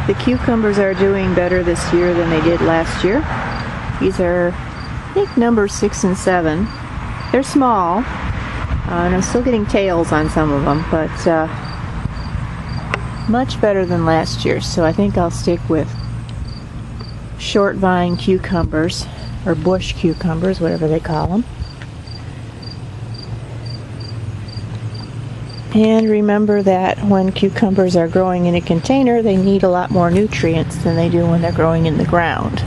The cucumbers are doing better this year than they did last year. These are, I think, number 6 and 7. They're small, and I'm still getting tails on some of them, but much better than last year. So I think I'll stick with short vine cucumbers, or bush cucumbers, whatever they call them. And remember that when cucumbers are growing in a container, they need a lot more nutrients than they do when they're growing in the ground.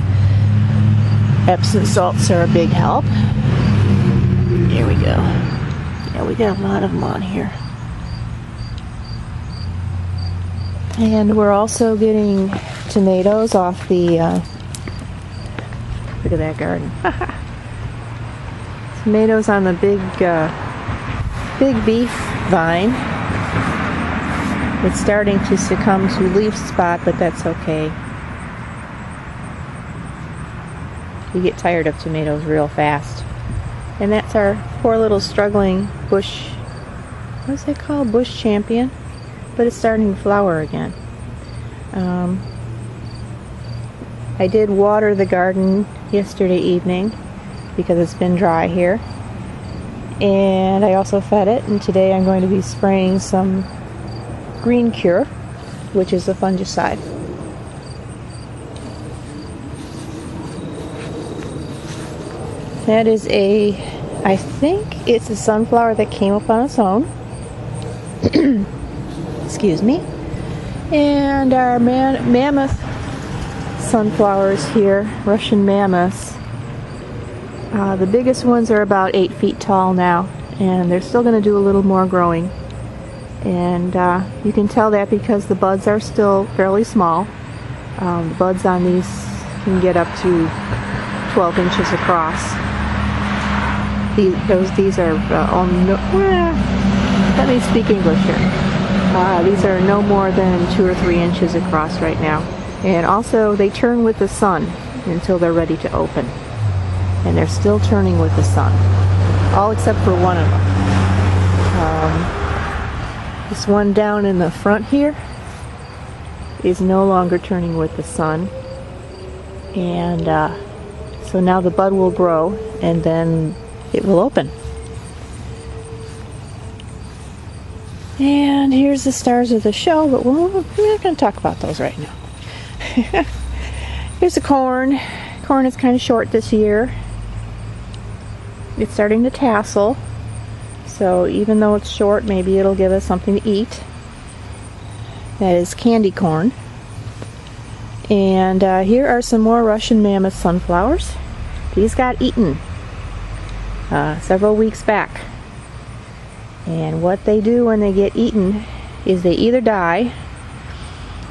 Epsom salts are a big help. Here we go. Yeah, we got a lot of them on here. And we're also getting tomatoes off the, look at that garden. Tomatoes on the big beef vine. It's starting to succumb to leaf spot, but that's okay. You get tired of tomatoes real fast. And that's our poor little struggling bush, what's it called? Bush champion. But it's starting to flower again. I did water the garden yesterday evening because it's been dry here. And I also fed it, and today I'm going to be spraying some Green Cure, which is a fungicide. That is I think it's a sunflower that came up on its own. Excuse me. And our mammoth sunflowers here, Russian mammoths. The biggest ones are about 8 feet tall now, and they're still going to do a little more growing. And you can tell that because the buds are still fairly small. The buds on these can get up to 12 inches across. These are let me speak English here. These are no more than 2 or 3 inches across right now. And also they turn with the sun until they're ready to open. And they're still turning with the sun. All except for one of them. This one down in the front here is no longer turning with the sun. And so now the bud will grow and then it will open. And here's the stars of the show, but we're not going to talk about those right now. Here's the corn. Corn is kind of short this year. It's starting to tassel, so even though it's short, maybe it'll give us something to eat. That is candy corn. And here are some more Russian mammoth sunflowers. These got eaten several weeks back. And what they do when they get eaten is they either die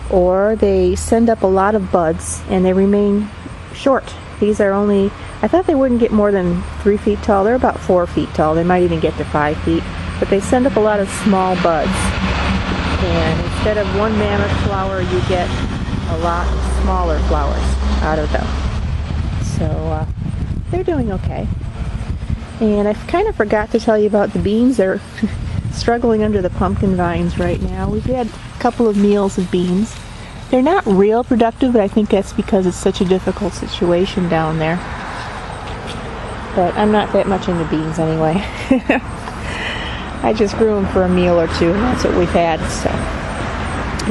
or they send up a lot of buds and they remain short. These are only, I thought they wouldn't get more than 3 feet tall. They're about 4 feet tall. They might even get to 5 feet. But they send up a lot of small buds. And instead of one mammoth flower, you get a lot of smaller flowers out of them. So they're doing okay. And I kind of forgot to tell you about the beans. They're struggling under the pumpkin vines right now. We've had a couple of meals of beans. They're not real productive, but I think that's because it's such a difficult situation down there. But I'm not that much into beans anyway. I just grew them for a meal or two, and that's what we've had. So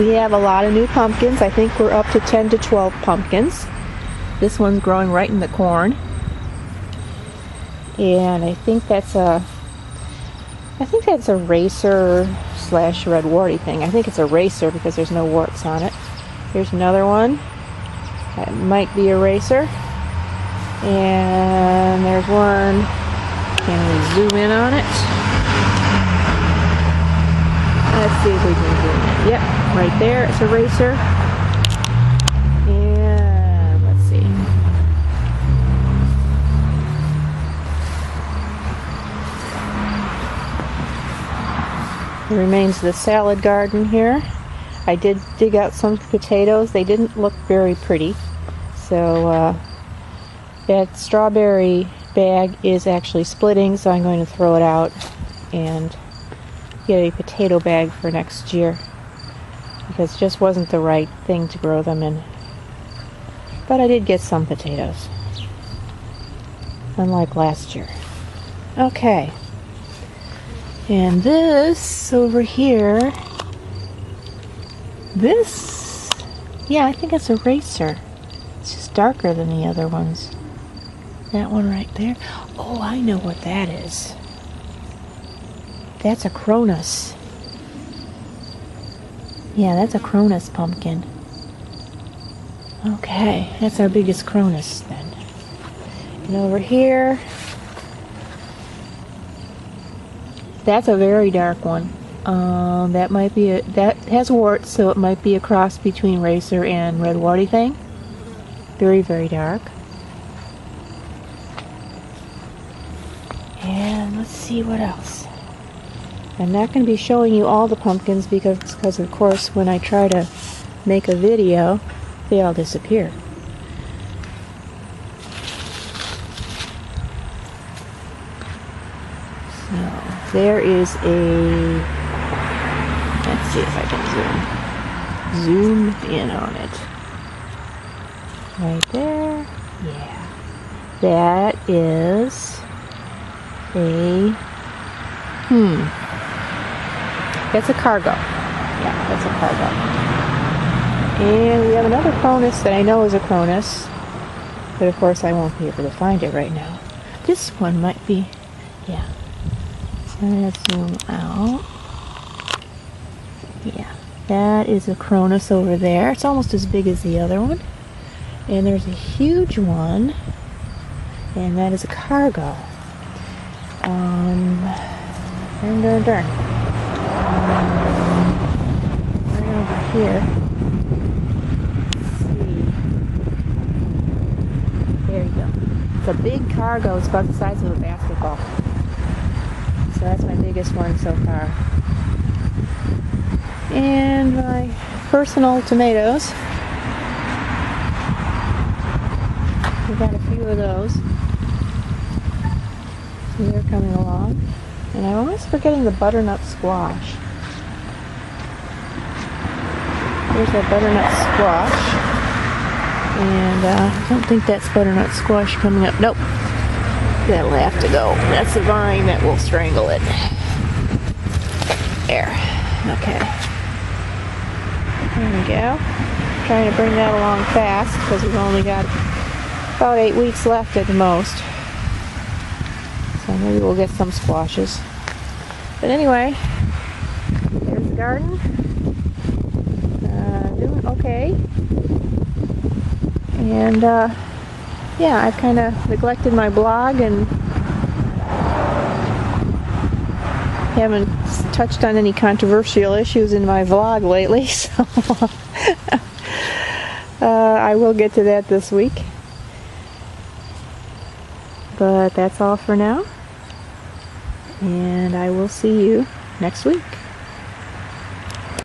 we have a lot of new pumpkins. I think we're up to 10 to 12 pumpkins. This one's growing right in the corn. And I think that's a racer / red warty thing. I think it's a racer because there's no warts on it. Here's another one. That might be a racer. And there's one. Can we zoom in on it? Let's see if we can zoom in. Yep, right there. It's a racer. And let's see. There remains the salad garden here. I did dig out some potatoes. They didn't look very pretty. So that strawberry bag is actually splitting, so I'm going to throw it out and get a potato bag for next year. because it just wasn't the right thing to grow them in. But I did get some potatoes, unlike last year. Okay, and this over here, this, yeah, I think it's a racer. It's just darker than the other ones. That one right there. Oh, I know what that is. That's a Cronus. Yeah, that's a Cronus pumpkin. Okay, that's our biggest Cronus then. And over here, that's a very dark one. That might be that has warts, so it might be a cross between Racer and Red Warty Thing. Very, very dark. And let's see what else. I'm not going to be showing you all the pumpkins because of course when I try to make a video, they all disappear. So there is a, let's see if I can zoom in on it. Right there. Yeah. That is a, that's a Cargo. Yeah, that's a Cargo. And we have another Cronus that I know is a Cronus, but of course I won't be able to find it right now. This one might be, yeah. So let's zoom out. Yeah, that is a Cronus over there. It's almost as big as the other one. And there's a huge one, and that is a Cargo. Darn. Right over here. Let's see. There you go. It's a big Cargo. It's about the size of a basketball. So that's my biggest one so far. And my personal tomatoes. We've got a few of those. So they're coming along. And I'm always forgetting the butternut squash. Here's our butternut squash. And I don't think that's butternut squash coming up. Nope. That'll have to go. That's the vine that will strangle it. There. Okay. There we go. Trying to bring that along fast because we've only got about 8 weeks left at the most. So maybe we'll get some squashes. But anyway, there's the garden. Doing okay. And yeah, I've kind of neglected my blog and haven't touched on any controversial issues in my vlog lately, so I will get to that this week. But that's all for now, and I will see you next week.